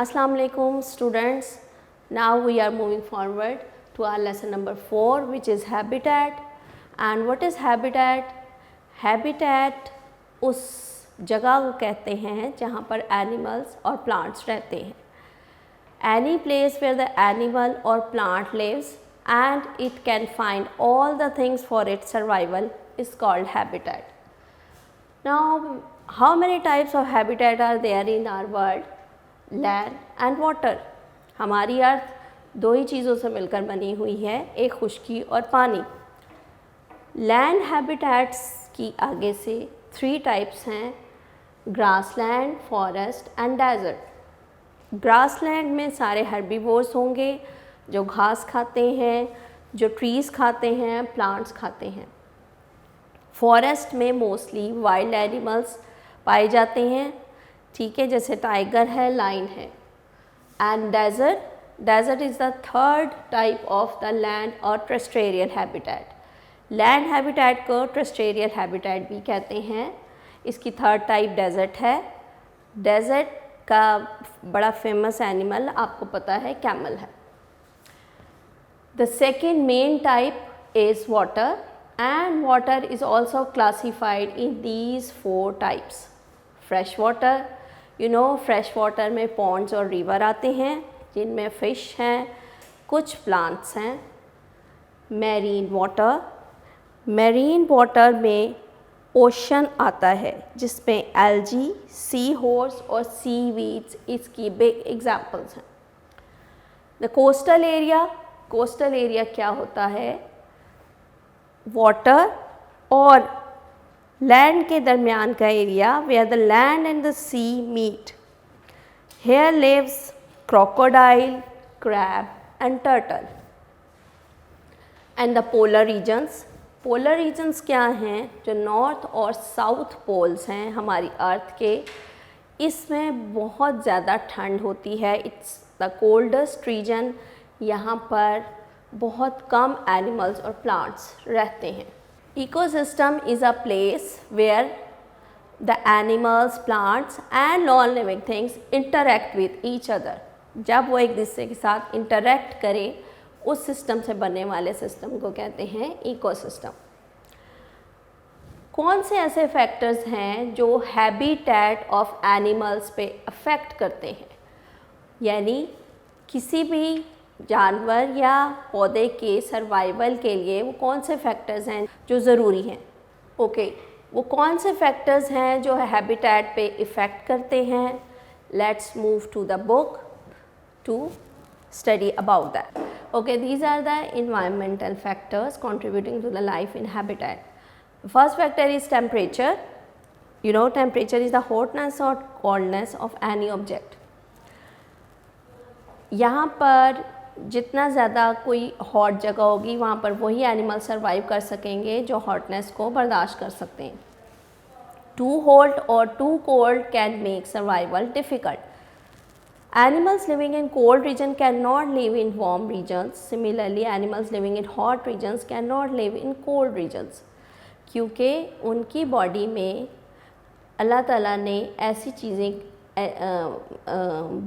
Assalamu alaikum students. Now we are moving forward to our lesson number 4, which is habitat. And what is habitat? Habitat उस जगह को कहते हैं जहाँ पर animals और plants रहते हैं. Any place where the animal or plant lives and it can find all the things for its survival is called habitat. Now, how many types of habitat are there in our world? Land and water. हमारी अर्थ दो ही चीज़ों से मिलकर बनी हुई है, एक खुश्की और पानी. लैंड हैबिटेट्स की आगे से 3 टाइप्स हैं, grassland, forest and desert. Grassland में सारे हर्बीवोर्स होंगे जो घास खाते हैं, जो ट्रीज़ खाते हैं, प्लांट्स खाते हैं. फॉरेस्ट में मोस्टली वाइल्ड एनिमल्स पाए जाते हैं, ठीक है, जैसे टाइगर है, लाइन है. And desert is the third type of the land और टेरेस्ट्रियल हैबिटेट. लैंड हैबिटेट को टेरेस्ट्रियल हैबिटेट भी कहते हैं. इसकी थर्ड टाइप डेजर्ट है. डेजर्ट का बड़ा फेमस एनिमल आपको पता है कैमल है. The second main type is water and water is also classified in these 4 types. Fresh water, you know, fresh water में ponds और river आते हैं जिनमें fish हैं, कुछ plants हैं. marine water में ocean आता है जिसमें algae, sea horse और seaweeds इसकी big examples हैं. The coastal area क्या होता है? वाटर और लैंड के दरमियान का area where the land and the sea meet. Here lives crocodile, crab and turtle. And the polar regions क्या हैं? जो नॉर्थ और साउथ पोल्स हैं हमारी अर्थ के, इसमें बहुत ज़्यादा ठंड होती है. It's the coldest region. यहाँ पर बहुत कम एनिमल्स और प्लांट्स रहते हैं. Ecosystem is a place where the animals, plants and non living things interact with each other. जब वो एक दूसरे के साथ इंटरेक्ट करें, उस सिस्टम से बनने वाले सिस्टम को कहते हैं इकोसिस्टम. कौन से ऐसे फैक्टर्स हैं जो हैबिटेट ऑफ एनिमल्स पे अफेक्ट करते हैं? यानी किसी भी जानवर या पौधे के सर्वाइवल के लिए वो कौन से फैक्टर्स हैं जो ज़रूरी हैं? वो कौन से फैक्टर्स हैं जो हैबिटेट पे इफ़ेक्ट करते हैं? Let's move to the book to study about that. These are the environmental factors contributing to the life in habitat. First factor is temperature. You know, temperature is the hotness or coldness of any object. यहाँ पर जितना ज़्यादा कोई hot जगह होगी वहाँ पर वही एनिमल सर्वाइव कर सकेंगे जो हॉटनेस को बर्दाश्त कर सकते हैं. टू हॉट और too cold can make survival difficult. Animals living in cold region can not live in warm regions. Similarly animals living in hot regions can not live in cold regions, क्योंकि उनकी body में अल्लाह ताला ने ऐसी चीज़ें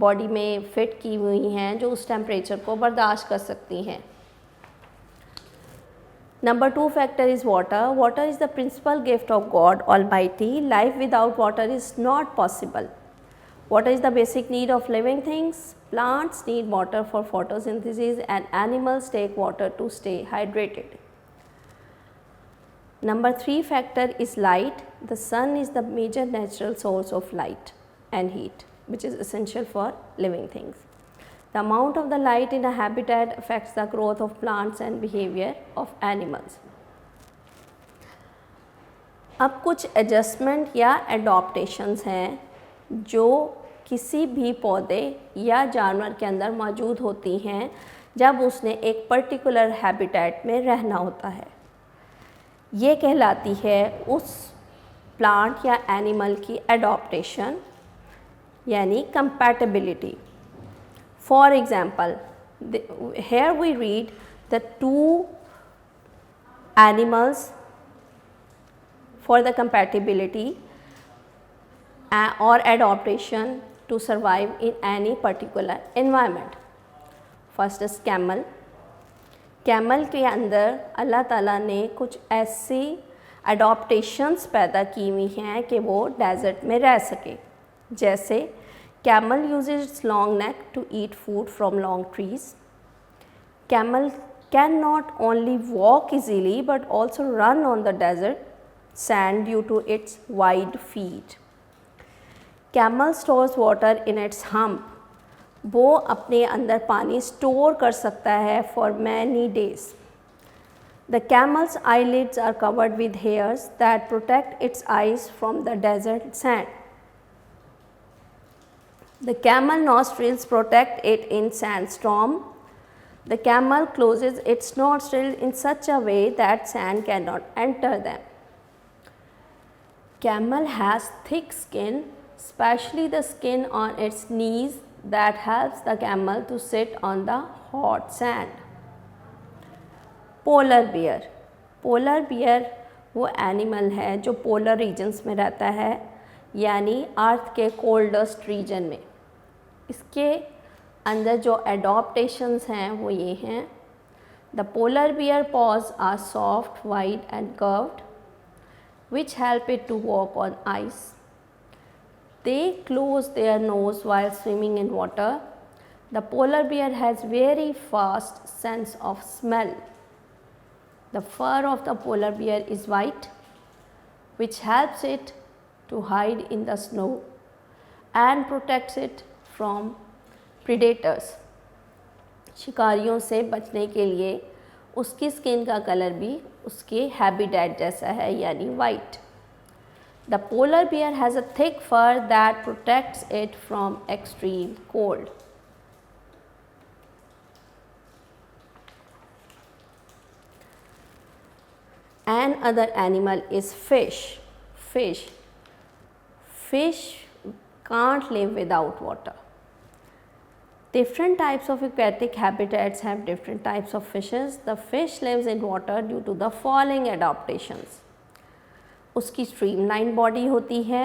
body में fit की हुई हैं जो उस टेम्परेचर को बर्दाश्त कर सकती हैं. Number 2 factor is water. Water is the principal gift of God Almighty. Life without water is not possible. Water is the basic need of living things. Plants need water for photosynthesis and animals take water to stay hydrated. Number 3 factor is light. The sun is the major natural source of light and heat, which is essential for living things. The amount of the light in a habitat affects the growth of plants and behavior of animals. अब कुछ adjustment या adaptations हैं जो किसी भी पौधे या जानवर के अंदर मौजूद होती हैं जब उसने एक पर्टिकुलर हैबिटेट में रहना होता है. ये कहलाती है उस प्लांट या एनिमल की एडॉप्टेशन यानी compatibility. For example, here we read the 2 animals for the compatibility or adaptation to survive in any particular environment. First is camel. Camel के अंदर अल्लाह ताला ने कुछ ऐसी अडॉप्टेशंस पैदा की हुई हैं कि वो डेजर्ट में रह सके. जैसे camel uses its long neck to eat food from long trees. Camel can not only walk easily but also run on the desert sand due to its wide feet. Camel stores water in its hump. वो अपने अंदर पानी store कर सकता है for many days. The camel's eyelids are covered with hairs that protect its eyes from the desert sand. The camel nostrils protect it in sandstorm. The camel closes its nostrils in such a way that sand cannot enter them. Camel has thick skin, especially the skin on its knees, that helps the camel to sit on the hot sand. Polar bear. Polar bear वो animal है जो polar regions में रहता है, यानी अर्थ के coldest reason में. इसके अंदर जो एडॉप्टेशंस हैं वो ये हैं. The polar bear paws are soft, wide and curved which help it to walk on ice. They close their nose while swimming in water. The polar bear has very fast sense of smell. The fur of the polar bear is white, which helps it to hide in the snow and protects it from predators. शिकारियों से बचने के लिए उसकी skin का colour भी उसके habitat जैसा है, यानी white. The polar bear has a thick fur that protects it from extreme cold. Another animal is fish. Fish can't live without water. Different types of aquatic habitats have different types of fishes. The fish lives in water due to the following adaptations. उसकी streamline body होती है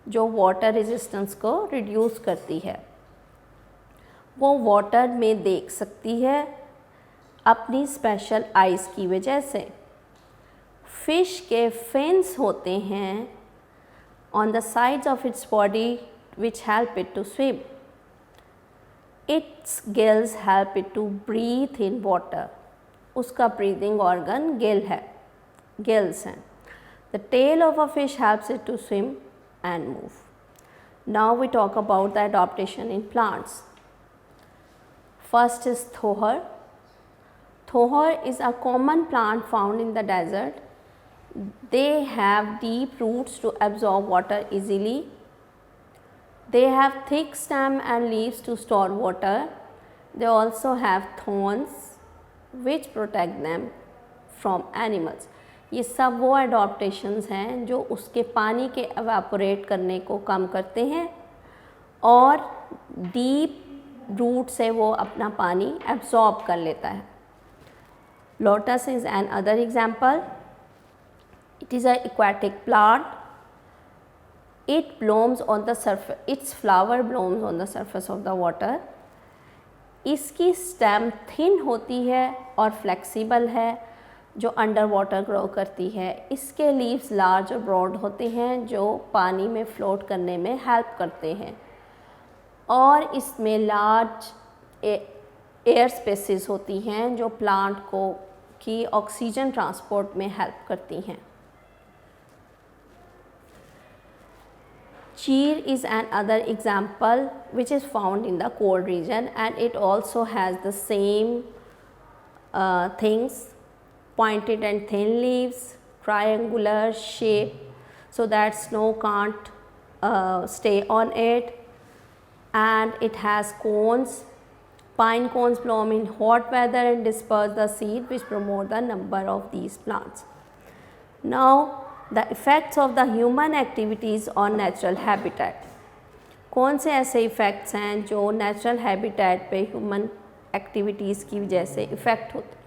जो water resistance को reduce करती है. वो water में देख सकती है अपनी स्पेशल आइज़ की वजह से. फिश के फिन्स होते हैं on the sides of its body which help it to swim. Its gills help it to breathe in water. उसका ब्रीदिंग ऑर्गन गिल्स हैं. The tail of a fish helps it to swim and move. Now we talk about the adaptation in plants. First is thohar. Thohar is a common plant found in the desert. They have deep roots to absorb water easily. They have thick stem and leaves to store water. They also have thorns which protect them from animals. ये सब वो adaptations हैं जो उसके पानी के evaporate करने को कम करते हैं और डीप रूट से वो अपना पानी एब्जॉर्ब कर लेता है. Lotus is another example. It is a aquatic plant. It blooms on the surface. Its flower blooms on the surface of the water. इसकी स्टेम थिन होती है और फ्लेक्सिबल है जो अंडर वाटर ग्रो करती है. इसके लीव्स लार्ज और ब्रॉड होते हैं जो पानी में फ्लोट करने में हेल्प करते हैं और इसमें लार्ज एयर स्पेसेस होती हैं जो प्लांट को की ऑक्सीजन ट्रांसपोर्ट में हेल्प करती हैं. Cheer is another example which is found in the cold region and it also has the same things. Pointed and thin leaves, triangular shape so that snow can't stay on it, and it has cones. Pine cones bloom in hot weather and disperse the seed which promote the number of these plants. Now the effects of the human activities on natural habitat. कौन से ऐसे effects हैं जो natural habitat पे human activities की वजह से effect होते हैं.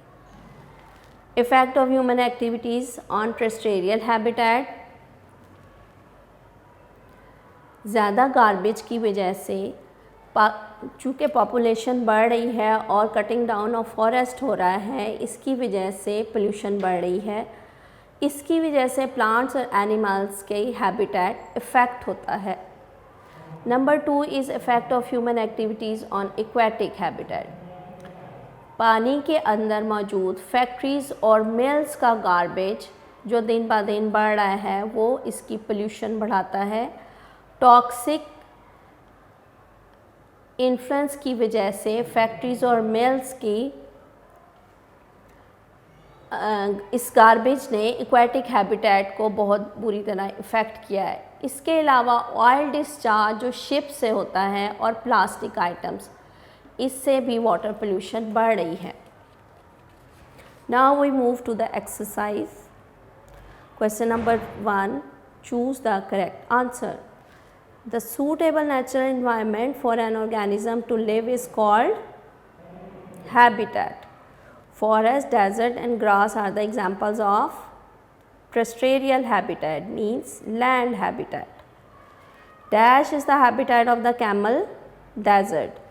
Effect of human activities on terrestrial habitat. ज़्यादा गार्बेज की वजह से चूँकि पॉपुलेशन बढ़ रही है और कटिंग डाउन ऑफ फॉरेस्ट हो रहा है, इसकी वजह से पोल्यूशन बढ़ रही है। इसकी वजह से प्लांट्स और एनिमल्स के हैबिटेट इफ़ेक्ट होता है। Number 2 is effect of human activities on aquatic habitat. पानी के अंदर मौजूद फैक्ट्रीज़ और मिल्स का गार्बेज जो दिन ब दिन बढ़ रहा है वो इसकी पोल्यूशन बढ़ाता है। टॉक्सिक इन्फ्लुएंस की वजह से फैक्ट्रीज़ और मिल्स की इस गार्बेज ने एक्वेटिक हैबिटेट को बहुत बुरी तरह इफ़ेक्ट किया है। इसके अलावा ऑयल डिस्चार्ज जो शिप से होता है और प्लास्टिक आइटम्स, इससे भी वाटर पोल्यूशन बढ़ रही है। Now we move to the exercise. Question number 1, choose the correct answer. The suitable natural environment for an organism to live is called habitat. Forest, desert and grass are the examples of terrestrial habitat, means land habitat. Dash is the habitat of the camel, desert.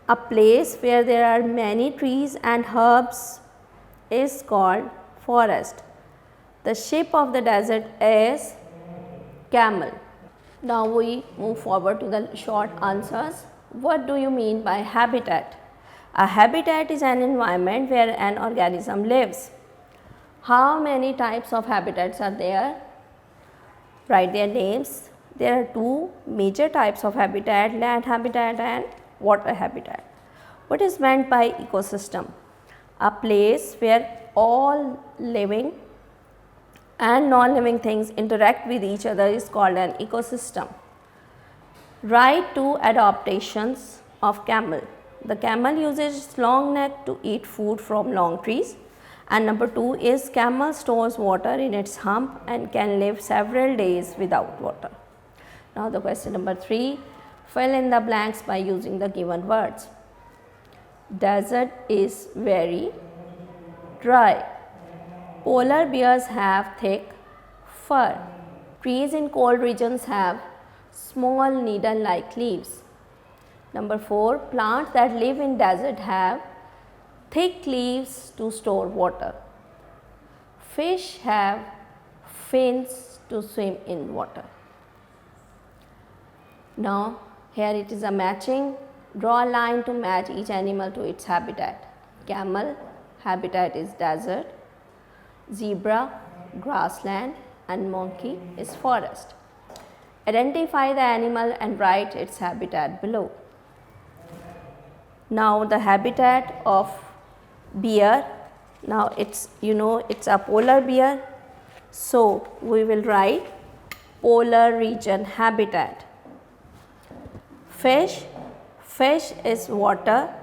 A place where there are many trees and herbs is called forest. The shape of the desert is camel. Now we move forward to the short answers. What do you mean by habitat? A habitat is an environment where an organism lives. How many types of habitats are there? Write their names. There are two major types of habitat, land habitat and water habitat. What is meant by ecosystem? A place where all living and non-living things interact with each other is called an ecosystem. Write 2 adaptations of camel. The camel uses its long neck to eat food from long trees. And number 2 is camel stores water in its hump and can live several days without water. Now the question number 3, fill in the blanks by using the given words. Desert is very dry. Polar bears have thick fur. Trees in cold regions have small needle-like leaves. Number 4, plants that live in desert have thick leaves to store water. Fish have fins to swim in water. Now here it is a matching. Draw a line to match each animal to its habitat. Camel habitat is desert. Zebra, grassland and monkey is forest. Identify the animal and write its habitat below. Now the habitat of bear, now it's it's a polar bear, so we will write polar region habitat. Fish is water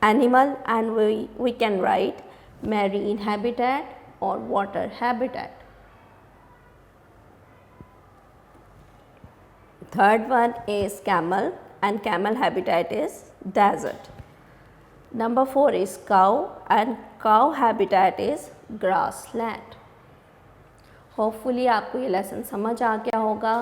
animal and we can write marine habitat or water habitat. Third one is camel and camel habitat is desert. Number 4 is cow and cow habitat is grassland. Hopefully आपको ये lesson समझ आ गया होगा.